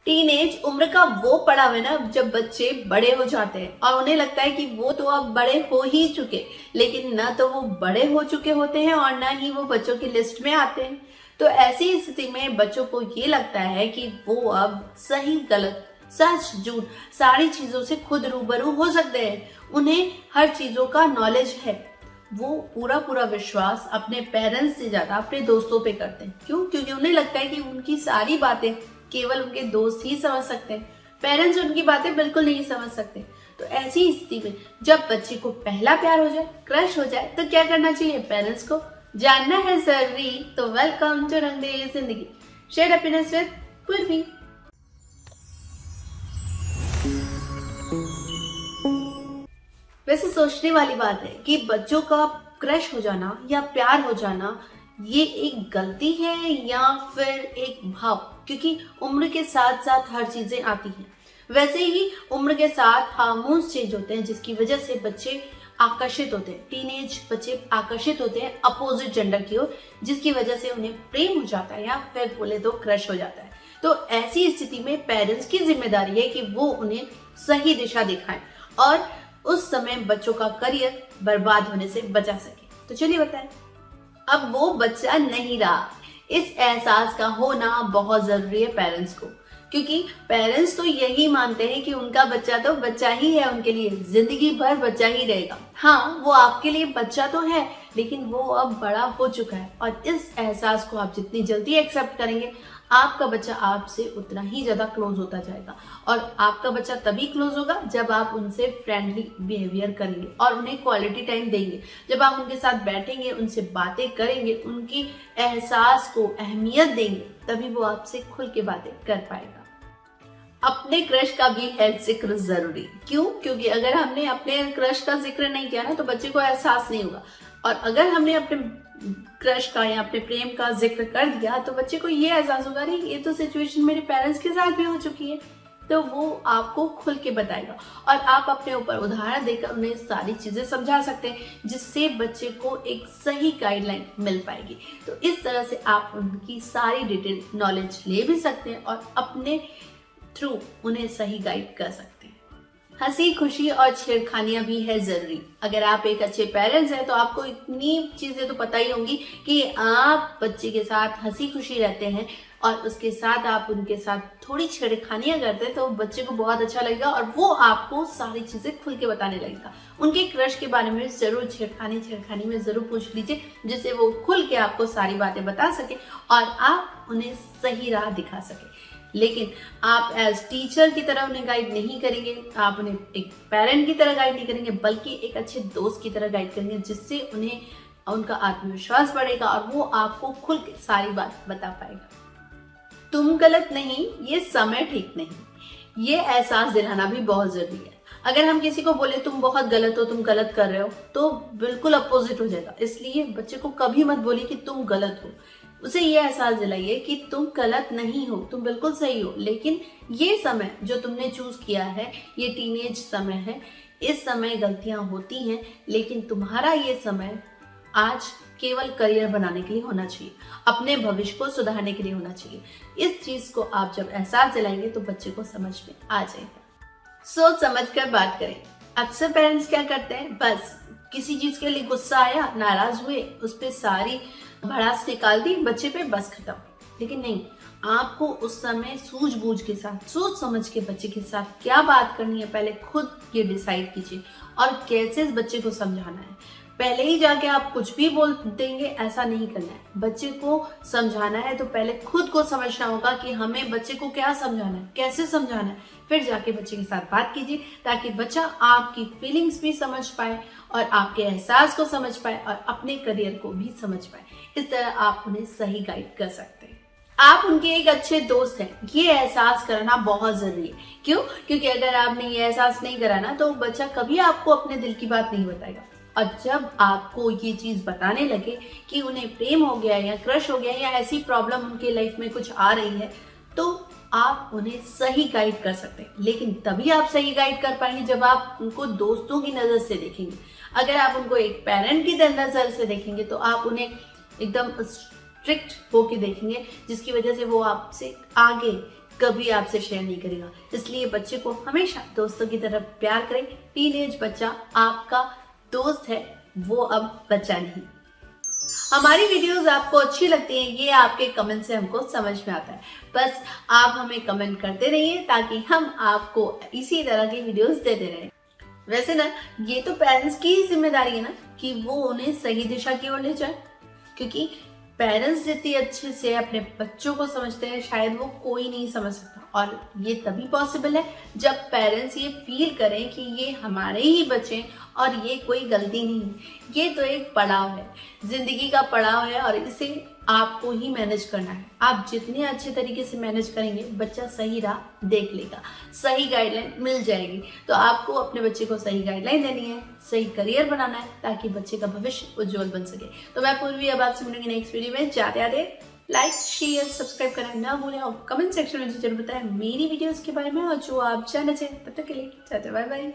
Teenage उम्र का वो पड़ाव है ना जब बच्चे बड़े हो जाते हैं और उन्हें लगता है कि वो तो अब बड़े हो ही चुके, लेकिन ना तो वो बड़े हो चुके होते हैं और ना ही वो बच्चों की लिस्ट में आते हैं। तो ऐसी स्थिति में बच्चों को ये लगता है कि वो अब सही गलत सच झूठ सारी चीजों से खुद रूबरू हो सकते हैं। उन्हें हर चीजों का नॉलेज है। वो पूरा पूरा विश्वास अपने पेरेंट्स से ज्यादा अपने दोस्तों पे करते हैं। क्यों? क्योंकि उन्हें लगता है कि उनकी सारी बातें केवल उनके दोस्त ही समझ सकते हैं, पेरेंट्स उनकी बातें बिल्कुल नहीं समझ सकते। तो ऐसी स्थिति में जब बच्चे को पहला प्यार हो जाए, क्रश हो जाए, तो क्या करना चाहिए? पेरेंट्स को जानना है जरूरी। तो वेलकम टू रंग दे जिंदगी, शेयर हैप्पीनेस विद पूर्वी। वैसे सोचने वाली बात है कि बच्चों का क्रश हो जाना या प्यार हो जाना ये एक गलती है या फिर एक भाव, क्योंकि उम्र के साथ साथ हर चीजें आती हैं। वैसे ही उम्र के साथ हार्मोन्स चेंज होते हैं जिसकी वजह से बच्चे आकर्षित होते हैं। टीनेज बच्चे आकर्षित होते हैं अपोजिट जेंडर की ओर, जिसकी वजह से उन्हें प्रेम हो जाता है या फिर बोले तो क्रश हो जाता है। तो ऐसी स्थिति में पेरेंट्स की जिम्मेदारी है कि वो उन्हें सही दिशा दिखाएं और उस समय बच्चों का करियर बर्बाद होने से बचा सके। तो चलिए बताएं। अब वो बच्चा नहीं रहा, इस एहसास का होना बहुत जरूरी है पेरेंट्स को, क्योंकि पेरेंट्स तो यही मानते हैं कि उनका बच्चा तो बच्चा ही है, उनके लिए जिंदगी भर बच्चा ही रहेगा। हाँ, वो आपके लिए बच्चा तो है, लेकिन वो अब बड़ा हो चुका है और इस एहसास को आप जितनी जल्दी एक्सेप्ट करेंगे, आपका बच्चा आपसे उतना ही ज्यादा क्लोज होता जाएगा। और आपका बच्चा तभी क्लोज होगा जब आप उनसे फ्रेंडली बिहेवियर करेंगे और उन्हें क्वालिटी टाइम देंगे। जब आप उनके साथ बैठेंगे, उनसे बातें करेंगे, उनकी एहसास को अहमियत देंगे, तभी वो आपसे खुल के बातें कर पाएगा। अपने क्रश का भी है जिक्र जरूरी। क्यों? क्योंकि अगर हमने अपने क्रश का जिक्र नहीं किया ना तो बच्चे को एहसास नहीं होगा, और अगर हमने अपने क्रश का या अपने प्रेम का जिक्र कर दिया तो बच्चे को ये एहसास होगा, नहीं ये तो सिचुएशन मेरे पेरेंट्स के साथ भी हो चुकी है। तो वो आपको खुल के बताएगा और आप अपने ऊपर उदाहरण देकर उन्हें सारी चीजें समझा सकते हैं, जिससे बच्चे को एक सही गाइडलाइन मिल पाएगी। तो इस तरह से आप उनकी सारी डिटेल नॉलेज ले भी सकते हैं और अपने थ्रू उन्हें सही गाइड कर सकते हैं। हंसी खुशी और छेड़खानियां भी है जरूरी। अगर आप एक अच्छे पेरेंट्स हैं तो आपको इतनी चीजें तो पता ही होंगी कि आप बच्चे के साथ हंसी खुशी रहते हैं और उसके साथ आप उनके साथ थोड़ी छेड़खानियां करते हैं तो बच्चे को बहुत अच्छा लगेगा और वो आपको सारी चीजें खुल के बताने लगेगा। उनके क्रश के बारे में जरूर छेड़खानी में जरूर पूछ लीजिए, जिससे वो खुल के आपको सारी बातें बता सके और आप उन्हें सही राह दिखा सके। लेकिन आप एज टीचर की तरह उन्हें गाइड नहीं करेंगे, आप उन्हें एक पेरेंट की तरह गाइड नहीं करेंगे, बल्कि एक अच्छे दोस्त की तरह गाइड करेंगे, जिससे उन्हें उनका आत्मविश्वास बढ़ेगा और वो आपको खुल के सारी बात बता पाएगा। तुम गलत नहीं, ये समय ठीक नहीं, ये एहसास दिलाना भी बहुत जरूरी है। अगर हम किसी को बोले तुम बहुत गलत हो, तुम गलत कर रहे हो, तो बिल्कुल अपोजिट हो जाएगा। इसलिए बच्चे को कभी मत बोलिए कि तुम गलत हो, उसे ये एहसास दिलाइए कि तुम गलत नहीं हो, तुम बिल्कुल सही हो। लेकिन ये समय जो तुमने चूज किया है, ये टीनेज समय है, इस समय गलतियां होती हैं, लेकिन तुम्हारा ये समय आज केवल करियर बनाने के लिए होना चाहिए, अपने भविष्य को सुधारने के लिए होना चाहिए। इस चीज को आप जब एहसास दिलाएंगे तो बच्चे को समझ में आ जाएगा। सोच समझ कर बात करें। अक्सर पेरेंट्स क्या करते हैं, बस किसी चीज के लिए गुस्सा आया, नाराज हुए, उस पर सारी भड़ास निकाल दी बच्चे पे, बस खत्म। लेकिन नहीं, आपको उस समय सूझबूझ के साथ, सोच समझ के बच्चे के साथ क्या बात करनी है, पहले खुद ये डिसाइड कीजिए और कैसे इस बच्चे को समझाना है। पहले ही जाके आप कुछ भी बोल देंगे, ऐसा नहीं करना है। बच्चे को समझाना है तो पहले खुद को समझना होगा कि हमें बच्चे को क्या समझाना है, कैसे समझाना है, फिर जाके बच्चे के साथ बात कीजिए, ताकि बच्चा आपकी फीलिंग्स भी समझ पाए और आपके एहसास को समझ पाए और अपने करियर को भी समझ पाए। इस तरह आप उन्हें सही गाइड कर सकते हैं। आप उनके एक अच्छे दोस्त हैं, ये एहसास करना बहुत जरूरी है। क्यों? क्योंकि अगर आपने ये एहसास नहीं करा ना तो बच्चा कभी आपको अपने दिल की बात नहीं बताएगा। और जब आपको ये चीज बताने लगे कि उन्हें प्रेम हो गया या क्रश हो गया या ऐसी प्रॉब्लम उनके लाइफ में कुछ आ रही है, तो आप उन्हें सही गाइड कर सकते हैं। लेकिन तभी आप सही गाइड कर पाएंगे जब आप उनको दोस्तों की नजर से देखेंगे। अगर आप उनको एक पेरेंट की नजर से देखेंगे तो आप उन्हें एकदम स्ट्रिक्ट होके देखेंगे, जिसकी वजह से वो आपसे आगे कभी आपसे शेयर नहीं करेगा। इसलिए बच्चे को हमेशा दोस्तों की तरह प्यार करें। टीनेज बच्चा आपका दोस्त है, वो अब बच्चा नहीं। हमारी वीडियोस आपको अच्छी लगती हैं, ये आपके कमेंट से हमको समझ में आता है। बस आप हमें कमेंट करते रहिए ताकि हम आपको इसी तरह की वीडियोस देते रहें। वैसे ना, ये तो पेरेंट्स की ही जिम्मेदारी है ना कि वो उन्हें सही दिशा की ओर ले जाए, क्योंकि पेरेंट्स जितनी अच्छे से अपने बच्चों को समझते हैं शायद वो कोई नहीं समझ सकता। और ये तभी पॉसिबल है जब पेरेंट्स ये फील करें कि ये हमारे ही बच्चे हैं और ये कोई गलती नहीं है। ये तो एक पड़ाव है, जिंदगी का पड़ाव है और इसे आपको ही मैनेज करना है। आप जितने अच्छे तरीके से मैनेज करेंगे, बच्चा सही राह देख लेगा, सही गाइडलाइन मिल जाएगी। तो आपको अपने बच्चे को सही गाइडलाइन देनी है, सही करियर बनाना है ताकि बच्चे का भविष्य उज्जवल बन सके। तो मैं पूर्वी अब आपसे मिलूंगी नेक्स्ट वीडियो में। जाते आते लाइक शेयर सब्सक्राइब करना ना भूलें और कमेंट सेक्शन में जरूर बताएं मेरी वीडियोस के बारे में और जो आप जानना चाहें। तब तक के लिए बाय बाय।